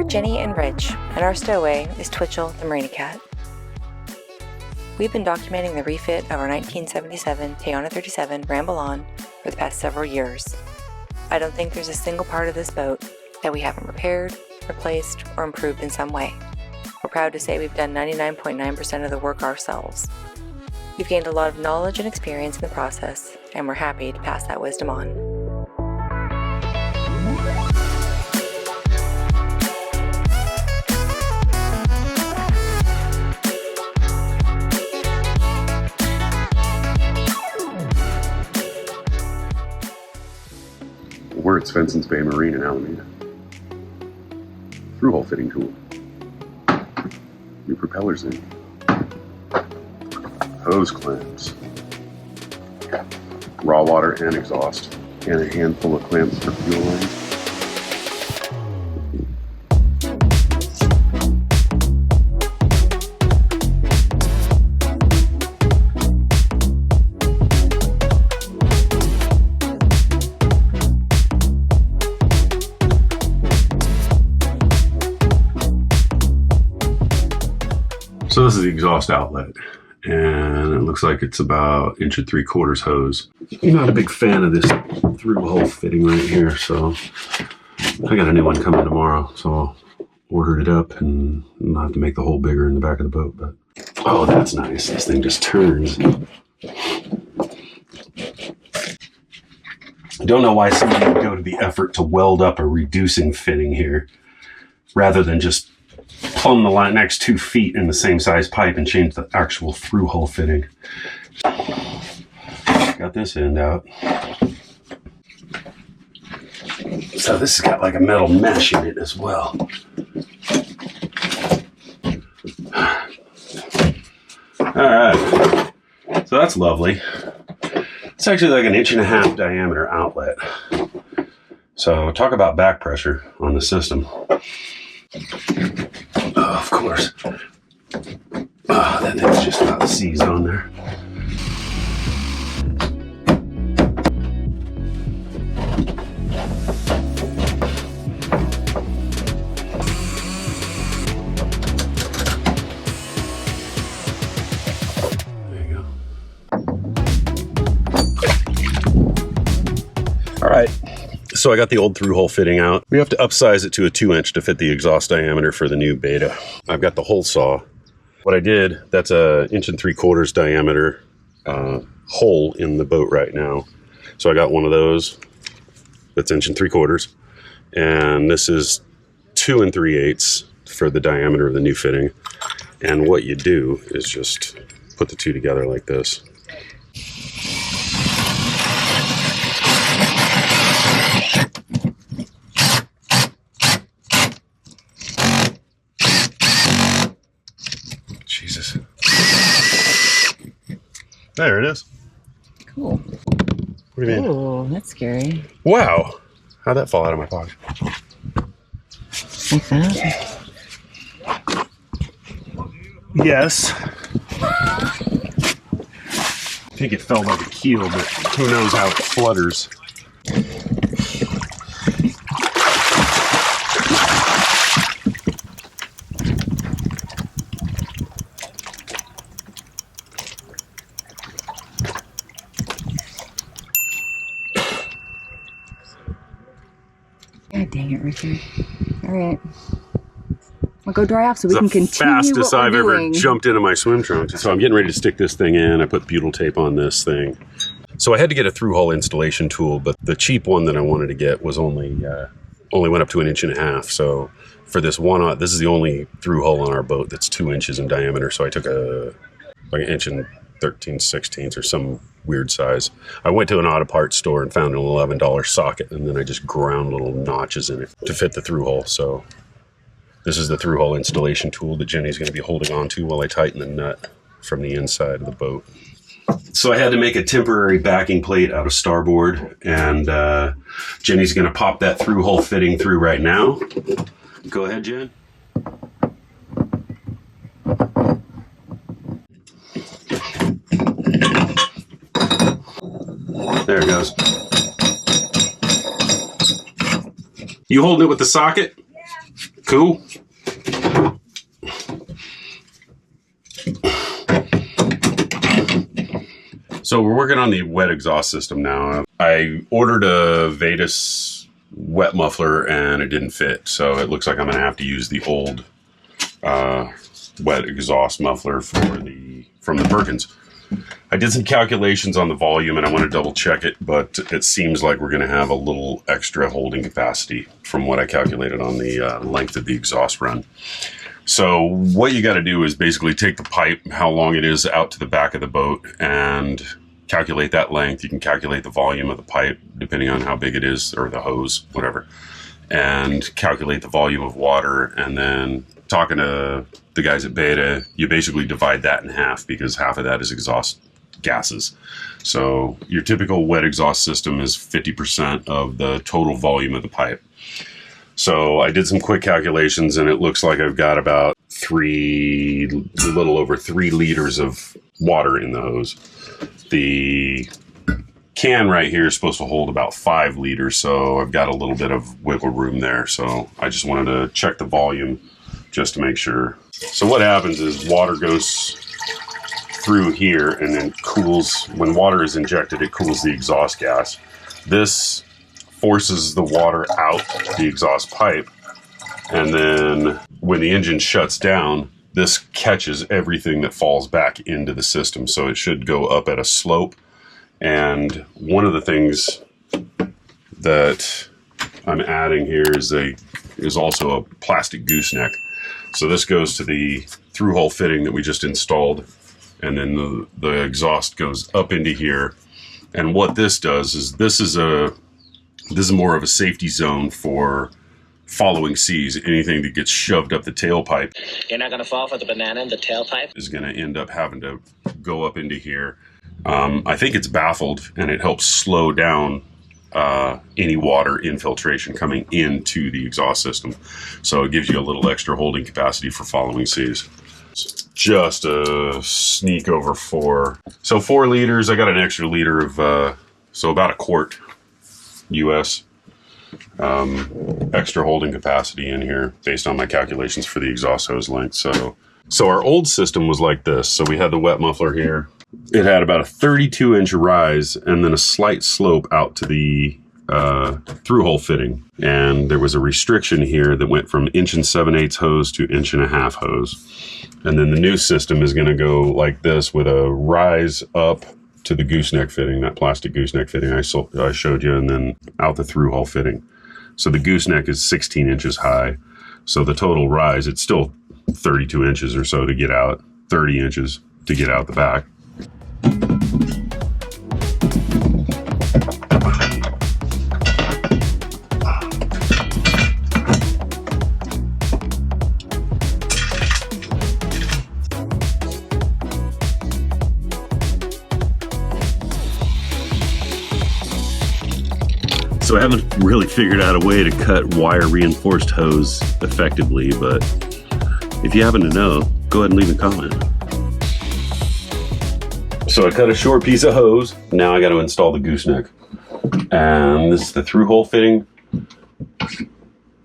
We're Jenny and Rich, and our stowaway is Twitchell the Marina Cat. We've been documenting the refit of our 1977 Tayona 37 Ramble on for the past several years. I don't think there's a single part of this boat that we haven't repaired, replaced, or improved in some way. We're proud to say we've done 99.9% of the work ourselves. We've gained a lot of knowledge and experience in the process, and we're happy to pass that wisdom on. We're at Svenson's Bay Marine in Alameda. Thru-hull fitting tool. New propellers in. Hose clamps. Raw water and exhaust. And a handful of clamps for fuel lines. So this is the exhaust outlet, and it looks like it's about 1 3/4 hose. I'm not a big fan of this thru-hull fitting right here, so I got a new one coming tomorrow, so I'll order it up and I'll have to make the hole bigger in the back of the boat. But oh, that's nice. This thing just turns. I don't know why somebody would go to the effort to weld up a reducing fitting here rather than just plumb the next 2 feet in the same size pipe and change the actual thru-hull fitting. Got this end out. So this has got like a metal mesh in it as well. Alright, so that's lovely. It's actually like an 1.5 inch diameter outlet. So talk about back pressure on the system. Oh, of course. Oh, that thing's just about seized on there. There you go. All right. So I got the old thru-hull fitting out. We have to upsize it to a 2 inch to fit the exhaust diameter for the new Beta. I've got the hole saw. What I did, that's a 1 3/4 inch diameter hole in the boat right now. So I got one of those that's 1 3/4 inch. And this is 2 3/8 for the diameter of the new fitting. And what you do is just put the two together like this. Jesus. There it is. Cool. What do you mean? Oh, that's scary. Wow. How'd that fall out of my pocket? Like that? Yes. I think it fell by the keel, but who knows how it flutters. God dang it, Richard. All right. I'll go dry off so we can continue Fastest what I've we're ever doing. jumped into my swim trunks. So I'm getting ready to stick this thing in. I put butyl tape on this thing. So I had to get a thru-hull installation tool, but the cheap one that I wanted to get was only went up to 1.5 inches. So for this one, this is the only thru-hull on our boat that's 2 inches in diameter. So I took like 1 13/16 inches or some weird size. I went to an auto parts store and found an $11 socket, and then I just ground little notches in it to fit the thru-hull. So this is the thru-hull installation tool that Jenny's going to be holding on to while I tighten the nut from the inside of the boat. So I had to make a temporary backing plate out of starboard, and Jenny's going to pop that thru-hull fitting through right now. Go ahead, Jen. There it goes. You holding it with the socket? Yeah. Cool. So we're working on the wet exhaust system now. I ordered a Vetus wet muffler and it didn't fit, so it looks like I'm going to have to use the old wet exhaust muffler from the Perkins. I did some calculations on the volume and I want to double check it, but it seems like we're going to have a little extra holding capacity from what I calculated on the length of the exhaust run. So what you got to do is basically take the pipe, how long it is out to the back of the boat, and calculate that length. You can calculate the volume of the pipe depending on how big it is, or the hose, whatever, and calculate the volume of water. And then talking to the guys at Beta, you basically divide that in half because half of that is exhaust gases. So your typical wet exhaust system is 50% of the total volume of the pipe. So I did some quick calculations and it looks like I've got about a little over 3 liters of water in the hose. The can right here is supposed to hold about 5 liters, so I've got a little bit of wiggle room there. So I just wanted to check the volume just to make sure. So what happens is water goes through here and then cools. When water is injected, it cools the exhaust gas. This forces the water out the exhaust pipe, and then when the engine shuts down, this catches everything that falls back into the system. So it should go up at a slope. And one of the things that I'm adding here is also a plastic gooseneck. So this goes to the through-hull fitting that we just installed, and then the exhaust goes up into here. And what this does is this is more of a safety zone for following seas. Anything that gets shoved up the tailpipe, you're not going to fall for the banana in the tailpipe, is going to end up having to go up into here. I think it's baffled, and it helps slow down any water infiltration coming into the exhaust system. So it gives you a little extra holding capacity for following seas. Just a sneak over 4. So 4 liters, I got an extra liter of, so about a quart US extra holding capacity in here based on my calculations for the exhaust hose length. So our old system was like this. So we had the wet muffler here. It had about a 32-inch rise and then a slight slope out to the through-hull fitting. And there was a restriction here that went from 1 7/8 hose to 1.5 inch hose. And then the new system is going to go like this with a rise up to the gooseneck fitting, that plastic gooseneck fitting I showed you, and then out the through-hull fitting. So the gooseneck is 16 inches high. So the total rise, it's still 32 inches or so to get out, 30 inches to get out the back. So I haven't really figured out a way to cut wire reinforced hose effectively, but if you happen to know, go ahead and leave a comment. So I cut a short piece of hose. Now I got to install the gooseneck. And this is the through-hull fitting.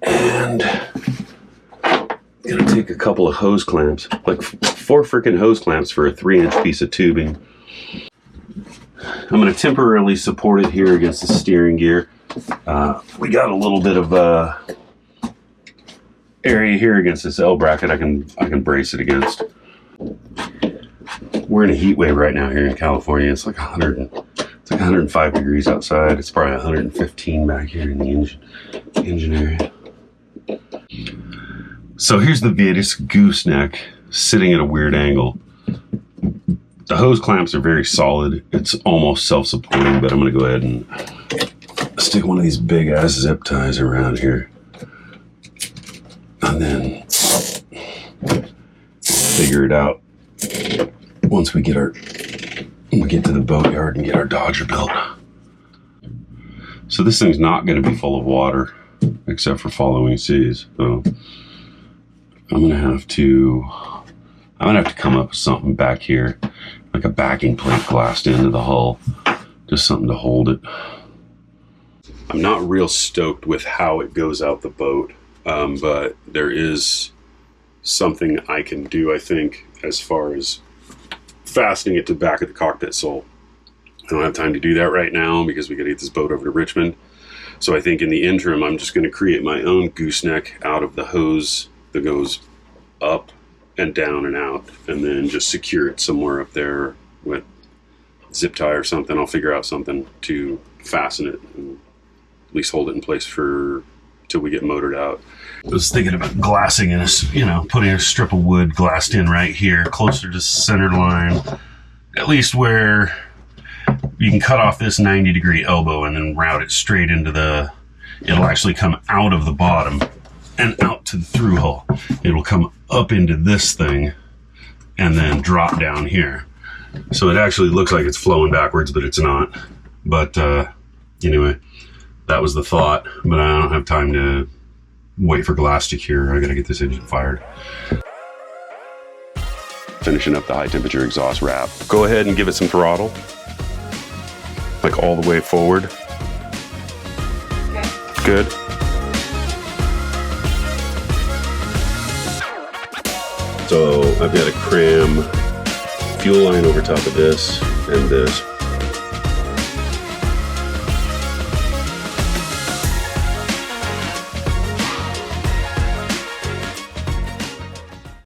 And I'm gonna take a couple of hose clamps, like 4 freaking hose clamps for a 3-inch piece of tubing. I'm gonna temporarily support it here against the steering gear. We got a little bit of area here against this L bracket I can brace it against. We're in a heat wave right now here in California. It's like 105 degrees outside. It's probably 115 back here in the engine area. So here's the Vetus gooseneck sitting at a weird angle. The hose clamps are very solid. It's almost self-supporting, but I'm gonna go ahead and stick one of these big ass zip ties around here. And then figure it out once we get to the boatyard and get our Dodger built. So this thing's not going to be full of water except for following seas. So I'm gonna have to come up with something back here, like a backing plate glassed into the hull, just something to hold it. I'm not real stoked with how it goes out the boat. but there is something I can do, I think, as far as fastening it to the back of the cockpit sole. I don't have time to do that right now because we got to get this boat over to Richmond. So I think in the interim, I'm just going to create my own gooseneck out of the hose that goes up and down and out, and then just secure it somewhere up there with zip tie or something. I'll figure out something to fasten it and at least hold it in place for till we get motored out. I was thinking about glassing in putting a strip of wood glassed in right here, closer to center line, at least where you can cut off this 90-degree elbow and then route it straight into it'll actually come out of the bottom and out to the through hull. It'll come up into this thing and then drop down here. So it actually looks like it's flowing backwards, but it's not. But anyway, that was the thought, but I don't have time to wait for glass to cure. I gotta get this engine fired. Finishing up the high temperature exhaust wrap. Go ahead and give it some throttle. Like all the way forward. Okay. Good. So I've got to cram fuel line over top of this and this.